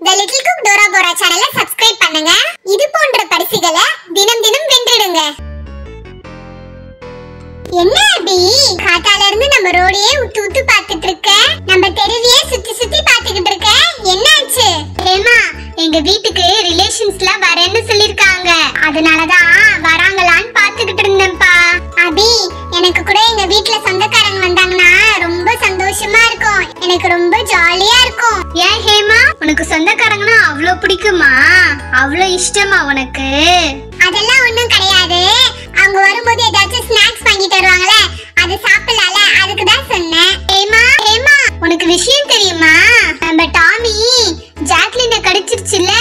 The Little Cook Dora Bora channel subscribe பண்ணுங்க. இது போன்ற பரிசுகளை தினம் தினம் வென்றிடுங்க. என்ன அபி காத்தால இருந்து நம்ம ரோடியே உத்து பார்த்துட்டு இருக்க, நம்ம தெருவியே சுத்தி பார்த்துக்கிட்டு இருக்க, என்னாச்சு? ஏமா எங்க வீட்டுக்கு ரிலேஷன்ஸ்லாம் வரேன்னு சொல்லிருக்காங்க, அதனாலதான் வராங்களான்னு பார்த்துக்கிட்டு இருந்தேன்ப்பா. அபி எனக்கு கூட எங்க வீட்ல சொந்தக்காரங்க வந்தாங்கன்னா ரொம்ப சந்தோஷமா இருக்கும், எனக்கு ரொம்ப ஜாலியா இருக்கும். ஏன் ஹேமா, உனக்கு சொந்தக்காரங்கன்னா அவ்ளோ பிடிக்குமா? அவ்ளோ இஷ்டமா உனக்கு? அதெல்லாம் ஒண்ணும் கிடையாது, அவங்க வரும்போது ஏதாச்சும் ஸ்நாக்ஸ் வாங்கிட்டு வருவாங்கல, அது சாப்பிடலால, அதுக்கு தான் சொன்னேன். ஹேமா ஹேமா உனக்கு விஷயம் தெரியுமா? நம்ம டாமி ஜாக்லினை கடிச்சிருச்சுல,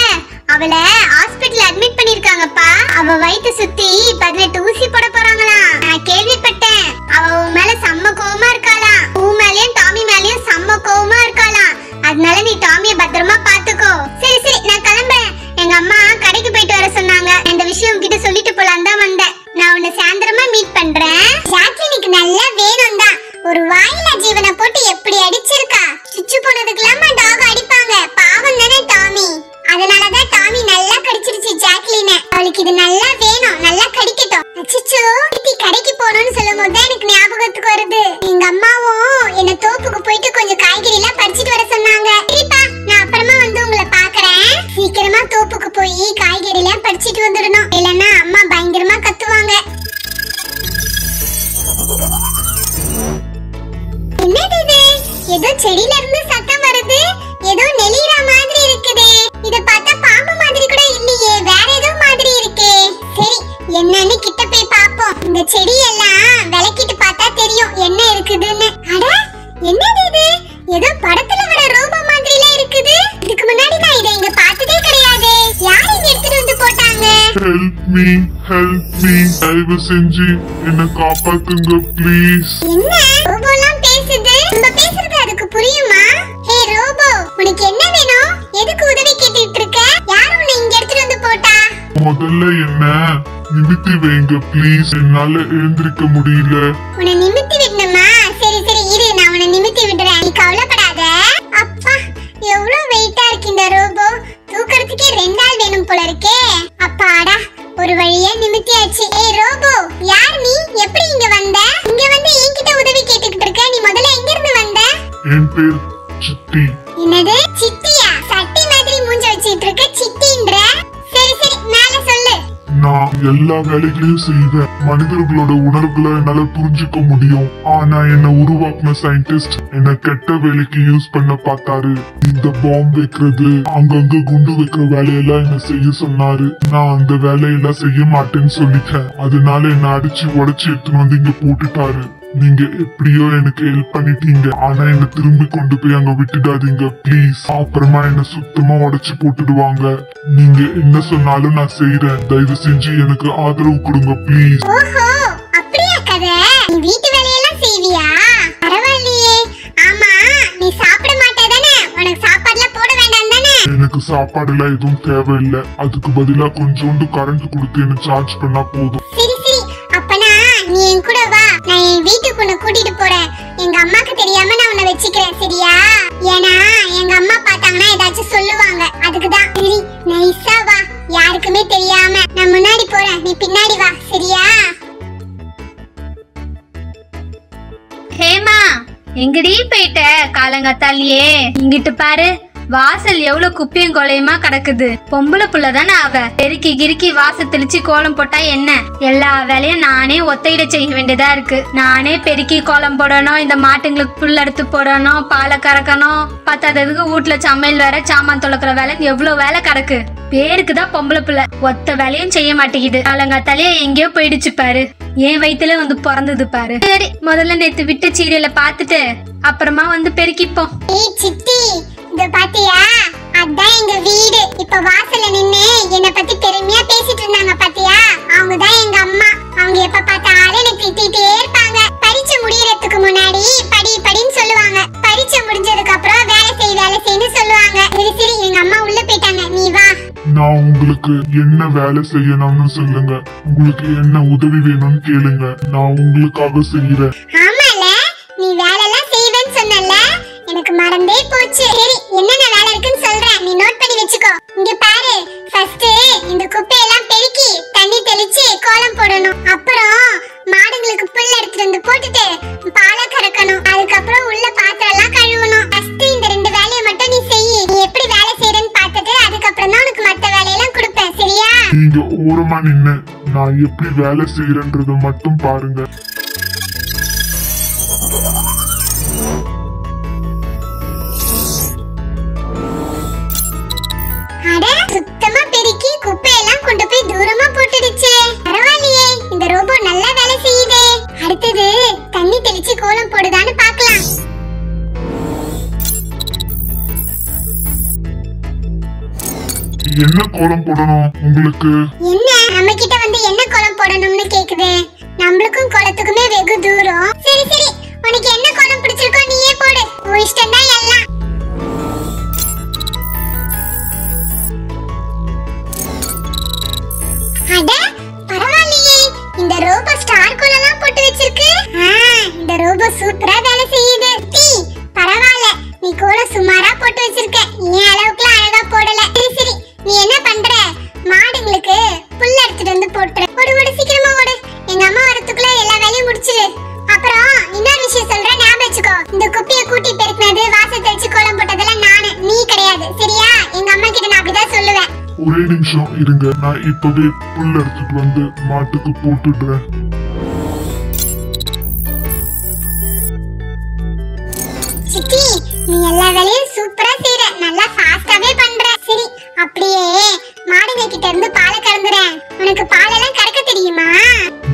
அவளை ஹாஸ்பிடல்ல அட்மிட் பண்ணிருக்காங்கப்பா. அவ வயித்தை சுத்தி 18 ஊசி போட போறாங்களாம். நான் கேள்விப்பட்டேன். அவ உன் மேல செம்ம கோவமா இருக்காளாம், உன் மேலயும் டாமி மேலயும் செம்ம கோவமா இருக்காளாம். அதனால நீ டாமியை பத்திரமா பாத்துக்கோ. சரி நான் கிளம்புறேன், எங்க அம்மா கடைக்கு போயிட்டு வர சொன்னாங்க, இந்த விஷயம் உன்கிட்ட சொல்லிட்டு போலாம் தான் வந்தேன். நான் உன்னை சாயந்தரமா மீட் பண்றேன். ஜாக்லினுக்கு நல்லா வேணும் தான், ஒரு வாயில ஜீவனை போட்டு எப்படி அடிச்சிருக்கா. சுச்சு போனதுக்கெல்லாம் டாக் அடிப்பாங்க, பாவம் தானே டாமி. அதனாலதான் டாமி நல்லா கடிச்சிருச்சு ஜாக்லினை. அவளுக்கு இது நல்லா வேணும், நல்லா கடிக்கட்டும். அச்சச்சோ, கடைக்கு போகணும்னு சொல்லும் போது எனக்கு ஞாபகத்துக்கு வருது, எங்க அம்மாவும் என்ன தோப்புக்கு போயிட்டு கொஞ்சம் காய்கறி எல்லாம் பறிச்சிட்டு வர சொன்னாங்க. சரிப்பா, நான் அப்புறமா வந்து உங்களை பாக்குறேன். சீக்கிரமா தோப்புக்கு போய் காய்கறி எல்லாம் பறிச்சிட்டு வந்துடணும், இல்லன்னா அம்மா பயங்கரமா கத்துவாங்க. என்னது இது? ஏதோ செடியில இருந்து சத்தம் வருது, ஏதோ நெளிற மாதிரி இருக்குதே. இத பார்த்தா பாம்பு மாதிரி கூட இல்லையே, வேற ஏதோ மாதிரி இருக்கே. சரி, என்னன்னு கிட்ட போய் பாப்போம். இந்த செடி எல்லாம் விளக்கிட்டு பார்த்தா தெரியும் என்ன இருக்குதுன்னு. அட, என்னது இது? ஏதோ படத்துல வர ரோபோ மாதிரில இருக்குது. இதுக்கு முன்னாடி நான் இத இங்க பார்த்ததே கிடையாது. யார் இங்க எடுத்துட்டு வந்து போட்டாங்க? ஹெல்ப் மீ தயவு செஞ்சு என்ன காப்பாத்துங்க ப்ளீஸ். என்ன ரோபோலாம் பேசுது? நம்ம பேசுறது அதுக்கு புரியுமா? ஹே ரோபோ, உனக்கு என்ன வேணும்? எதுக்கு உதவி கேட்டிட்டு இருக்க? யார் உன்னை இங்க எடுத்துட்டு வந்து போட்டா? முதல்ல என்ன நிமித்தி வைங்க ப்ளீஸ், என்னால எழுந்திருக்க முடியல. உன்னை நிமித்தி விடணுமா? சரி இரு, நான் உன்னை நிமித்தி விடுறேன், நீ கவலைப்படாத. அப்பா, எவ்வளவு வெயிட்டா இருக்கு இந்த ரோபோ, தூக்கறதுக்கே 2 ஆள் வேணும் போல இருக்கே. அப்பாடா, ஒரு வழியா நிமித்தியாச்சு. ஏய் ரோபோ, யார் நீ? எப்படி இங்க வந்த? இங்க வந்து என்கிட்ட உதவி கேட்டுக்கிட்டு இருக்க, நீ முதல்ல எங்க இருந்து வந்த? என் பேர் சித்தி. என்னது சித்தியா? சட்டி மாதிரி மூஞ்ச வச்சிட்டு இருக்க, சித்தின்ற? சரி மேல சொல்லு. நான் எல்லா வேலைகளையும் செய்வேன், மனிதர்களோட உணர்வுகளை என்னால புரிஞ்சுக்க முடியும். ஆனா என்ன உருவாக்குன சயின்டிஸ்ட் என்ன கெட்ட வேலைக்கு யூஸ் பண்ண பார்த்தாரு. இந்த பாம்பு வைக்கிறது, அங்கங்க குண்டு வைக்கிற வேலையெல்லாம் என்ன செய்ய சொன்னாரு. நான் அந்த வேலையெல்லாம் செய்ய மாட்டேன்னு சொல்லிட்டேன். அதனால என்ன அடிச்சு உடைச்சு எடுத்துன்னு வந்து இங்க போட்டுட்டாரு. நீங்க எப்படியோ எனக்கு ஹெல்ப் பண்ணிட்டீங்க, ஆனா என்ன திரும்பி கொண்டு போய் அங்க விட்டுடாதீங்க ப்ளீஸ். அப்புறமா என்ன சுத்தமா உடைச்சு போட்டுடுவாங்க. நீங்க என்ன சொன்னாலும் நான் செய்யறேன், தயவு செஞ்சு எனக்கு ஆதரவு கொடுங்க ப்ளீஸ். ஓஹோ, அப்படியே கதை. நீ வீட்டு வேலையெல்லாம் செய்வியா? பரவாயில்லையே. ஆமா, நீ சாப்பிட மாட்டேதானே? உனக்கு சாப்பாடுலாம் போட வேண்டாம் தானே? எனக்கு சாப்பாடு எல்லாம் எதுவும் தேவையில்லை, அதுக்கு பதிலா கொஞ்சோண்டு கரண்ட் கொடுத்து என்ன சார்ஜ் பண்ணா போதும். சரி அப்பனா நீ என் கூட வா, நான் என் வீட்டுக்கு உன்னை கூட்டிட்டு போறேன். எங்க அம்மாக்கு தெரியாம நான் உன்னை வச்சுக்கிறேன், சரியா? ஏன்னா எங்க அம்மா பார்த்தாங்கன்னா ஏதாச்சும் சொல்லுவாங்க, அதுக்குதான். சரி நைஸா வா, யாருக்குமே தெரியாம. நான் முன்னாடி போறேன், நீ பின்னாடி வா, சரியா? ஹேமா, எங்கடி போயிட்ட காலங்கத்தாலேயே? இங்கிட்டு பாரு, வாசல் எவ்வளவு குப்பையும் கொலையுமா கிடக்குது. பொம்பளை புள்ள தானே அவ, பெருக்கி கிறுக்கி வாசல் தெளிச்சு கோலம் போட்டா என்ன? எல்லா வேலையும் நானே ஒத்தையிட செய்ய வேண்டியதா இருக்கு. நானே பெருக்கி கோலம் போடணும், இந்த மாட்டுங்களுக்கு புல் எடுத்து போடணும், பாலை கறக்கணும், பத்தாததுக்கு வீட்டுல சமையல் வேற, சாமான் தொலைக்கிற வேலை, எவ்வளவு வேலை கிடக்கு. பேருக்குதான் பொம்பளை புள்ள, ஒத்த வேலையும் செய்ய மாட்டேங்குது. காலங்காத்தாலே எங்கேயோ போயிடுச்சு பாரு, என் வயித்துல வந்து பிறந்தது பாரு. சரி, முதல்ல நேத்து விட்ட சீரியலை பாத்துட்டு அப்புறமா வந்து பெருக்கிப்போம். ஏய் சித்தி, இத பாத்தியா? அதான் எங்க வீடு. இப்ப வாசல்ல நின்னு என்ன பத்தி பெருமையா பேசிட்டு இருந்தாங்க பாத்தியா? அவங்க தான் எங்க அம்மா. அவங்க எப்ப பார்த்தாலும் என்ன திட்டிட்டே இருப்பாங்க. பரீட்சை முடியறதுக்கு முன்னாடி படின்னு சொல்லுவாங்க, பரீட்சை முடிஞ்சதுக்கு அப்புறம் வேலை செய்யன்னு சொல்லுவாங்க. சரி எங்க அம்மா உள்ள போயிட்டாங்க, நீ வா. நான் உங்களுக்கு என்ன வேலை செய்யணும்னு சொல்லுங்க, உங்களுக்கு என்ன உதவி வேணும்னு கேளுங்க, நான் உங்களுக்காக செய்யறேன். ஆமால, நீ வேலைலாம் செய்வேன்னு சொன்னல, எனக்கு மறந்தே போச்சு. சரி, என்னென்ன வேலை இருக்குன்னு சொல்றேன், நீ நோட் பண்ணி வச்சுக்கோ. இங்க பாரு, ஃபர்ஸ்ட் இந்த குப்பையெல்லாம் பெருக்கி தண்ணி தெளிச்சு கோலம் போடணும். அப்புறம் மாடுங்களுக்கு புல் எடுத்துட்டு வந்து போட்டுட்டு பாலை கறக்கணும். அதுக்கப்புறம் உள்ள பாத்திரம் எல்லாம் கழுவணும். ஃபர்ஸ்ட் இந்த 2 வேலையை மட்டும் நீ செய். நீ எப்படி வேலை செய்யறன்னு பார்த்துட்டு அதுக்கப்புறம் தான் உனக்கு மத்த வேலையெல்லாம் கொடுப்பேன், சரியா? நீங்க ஓரமா நின்னு நான் எப்படி வேலை செய்யறேன்றத மட்டும் பாருங்க. சுத்தமா பெருக்கி குப்பையெல்லாம் கொண்டு போய் தூரமா போட்டுடுச்சு. பரவாயில்லையே, இந்த ரோபோ நல்லா வேலை செய்யுதே. அடுத்தது தண்ணி தெளிச்சு கோலம் போடுதான்னு பார்க்கலாம். என்ன கோலம் போடணும் உங்களுக்கு? என்ன நம்ம கிட்ட வந்து என்ன கோலம் போடணும்னு கேக்குது? நம்மளுக்கும் கோலத்துக்குமே வெகு தூரம். சரி சரி, உனக்கு என்ன கோலம் பிடிச்சிருக்கோ நீயே போடு. உன் இஷ்டம் தான் எல்லாம். அட பரவாயில்லையே, இந்த ரோபோ ஸ்டார் கோலம்லாம் போட்டு வச்சிருக்கு. இந்த ரோபோ சூப்பரா வேலை செய்யுது. பரவாயில்ல, நீ கோலம் சுமாரா போட்டு வச்சிருக்க. ஏன் அளவுக்குலாம் அழகா போடல. சரி சரி, நீ என்ன பண்ற? மாடுங்களுக்கு புல் எடுத்துட்டு வந்து போட்டுற. ஓடு ஓடு, சீக்கிரமா ஓடு. எங்க அம்மா வரதுக்குள்ள எல்லா வேலையும் முடிச்சிரு. அப்புறம் இன்னொரு விஷயம் சொல்றேன், ஞாபகம் வச்சுக்கோ. இந்த குப்பையை கூட்டி பெருக்கினது, வாசல் தெளிச்சு கோலம் போட்டதெல்லாம் நானு, நீ கிடையாது, சரியா? எங்க அம்மா கிட்ட நான் அப்படிதான் சொல்லுவேன். ஒரே நிமிஷம் இருங்க, நான் இப்பவே புல் எடுத்துட்டு வந்து மாட்டுக்கு போட்டுடுறேன். சித்தி, நீ எல்லா வேலையும் சூப்பரா செய்யற. நல்லா ஃபாஸ்டாவே பண்ற. சரி, அப்படியே மாடுங்க கிட்ட இருந்து பாலை கறந்துறேன். உனக்கு பாலெல்லாம் கறக்க தெரியுமா?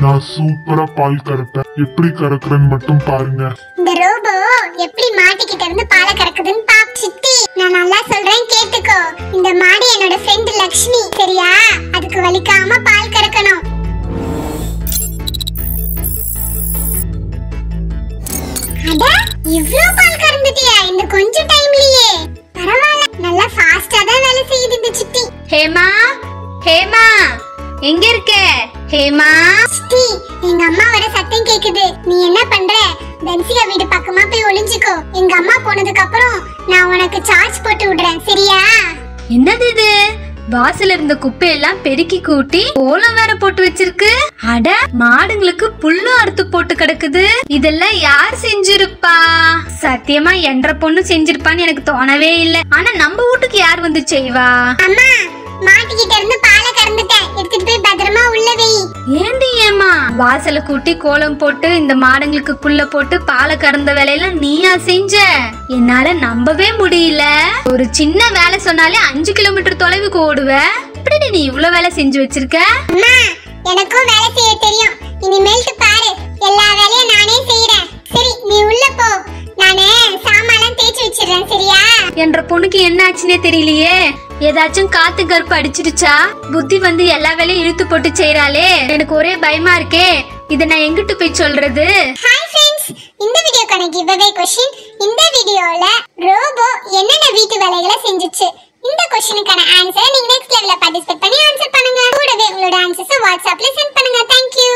நான் சூப்பரா பால் கறப்பேன். எப்படி கறக்குறேன்னு மட்டும் பாருங்க. இந்த ரோபோ எப்படி மாட்டுக்கிட்ட இருந்து பாலை கறக்குதுன்னு பாப். சித்தி, நான் நல்லா சொல்றேன் கேட்டுக்கோ. இந்த மாடு என்னோட ஃப்ரெண்ட் லக்ஷ்மி, சரியா? அதுக்கு வலிக்காம பால் கறக்கணும். அட, இவ்ளோ பால் கறந்துட்டியா இந்த கொஞ்ச டைம்லயே? பரவாயில்ல, நல்லா ஃபாஸ்டா தான் வேலை செய்யுது இந்த சித்தி. ஹேமா, ஹேமா, எங்க இருக்க? ஹேமா, சித்தி, எங்க அம்மா வர சத்தம் கேக்குது. நீ என்ன பண்ற? பென்சிகா வீடு பக்கமா போய் ஒளிஞ்சுக்கோ. எங்க அம்மா போனதுக்கு அப்புறம் நான் உனக்கு சார்ஜ் போட்டு விடுறேன், சரியா? என்னது இது? வாசல்ல இருந்த குப்பையெல்லாம் பெருக்கி கூட்டி கோலம் வேற போட்டு வச்சிருக்கு. அட, மாடுங்களுக்கு புல்லு அறுத்து போட்டு கிடக்குது. இதெல்லாம் யார் செஞ்சிருப்பா? சத்தியமா என்ற பொண்ணு செஞ்சிருப்பான்னு எனக்கு தோணவே இல்லை. ஆனா நம்ம வீட்டுக்கு யார் வந்து செய்வா? அம்மா, மாட்டுக்கிட்ட இருந்து பாலை கறந்துட்டேன். எடுத்துட்டு போய் பத்திரமா உள்ள வை. ஏண்டி ஏமா வாசல கூட்டி கோலம் போட்டு இந்த மாடுங்களுக்கு புல்ல போட்டு பாலை கறந்த வேலையெல்லாம் நீயா செஞ்ச? என்னால நம்பவே முடியல. ஒரு சின்ன வேலை சொன்னாலே 5 கிலோமீட்டர் தொலைவுக்கு ஓடுவ. எப்படி நீ இவ்வளவு வேலை செஞ்சு வச்சிருக்க? அம்மா, எனக்கும் வேலை செய்ய தெரியும். இனிமேல்ட்டு பாரு, எல்லா வேலையும் நானே செய்யறேன். சரி, நீ உள்ள போ. நானே சாமான்லாம் தேய்ச்சி வச்சிடுறேன், சரியா? என்ற பொண்ணுக்கு என்ன ஆச்சுன்னே தெரியலையே. ஏதாச்சும் காத்து கருப்பு அடிச்சிருச்சா? புத்தி வந்து எல்லா வேலையும் இழுத்து போட்டு செய்யறாளே. எனக்கு ஒரே பயமா இருக்கே. இத நான் எங்கிட்டு போய் சொல்றது? ஹாய் ஃப்ரெண்ட்ஸ், இந்த வீடியோக்கான கிவ்அவே क्वेश्चन. இந்த வீடியோல ரோபோ என்னென்ன வீட்டு வேலைகளை செஞ்சுச்சு? இந்த क्वेश्चनக்கான ஆன்சரை நீங்க நெக்ஸ்ட் லெவல்ல பார்ட்டிசிபேட் பண்ணி ஆன்சர் பண்ணுங்க. கூடவே உங்களோட ஆன்சர்ஸை வாட்ஸ்அப்ல சென்ட் பண்ணுங்க.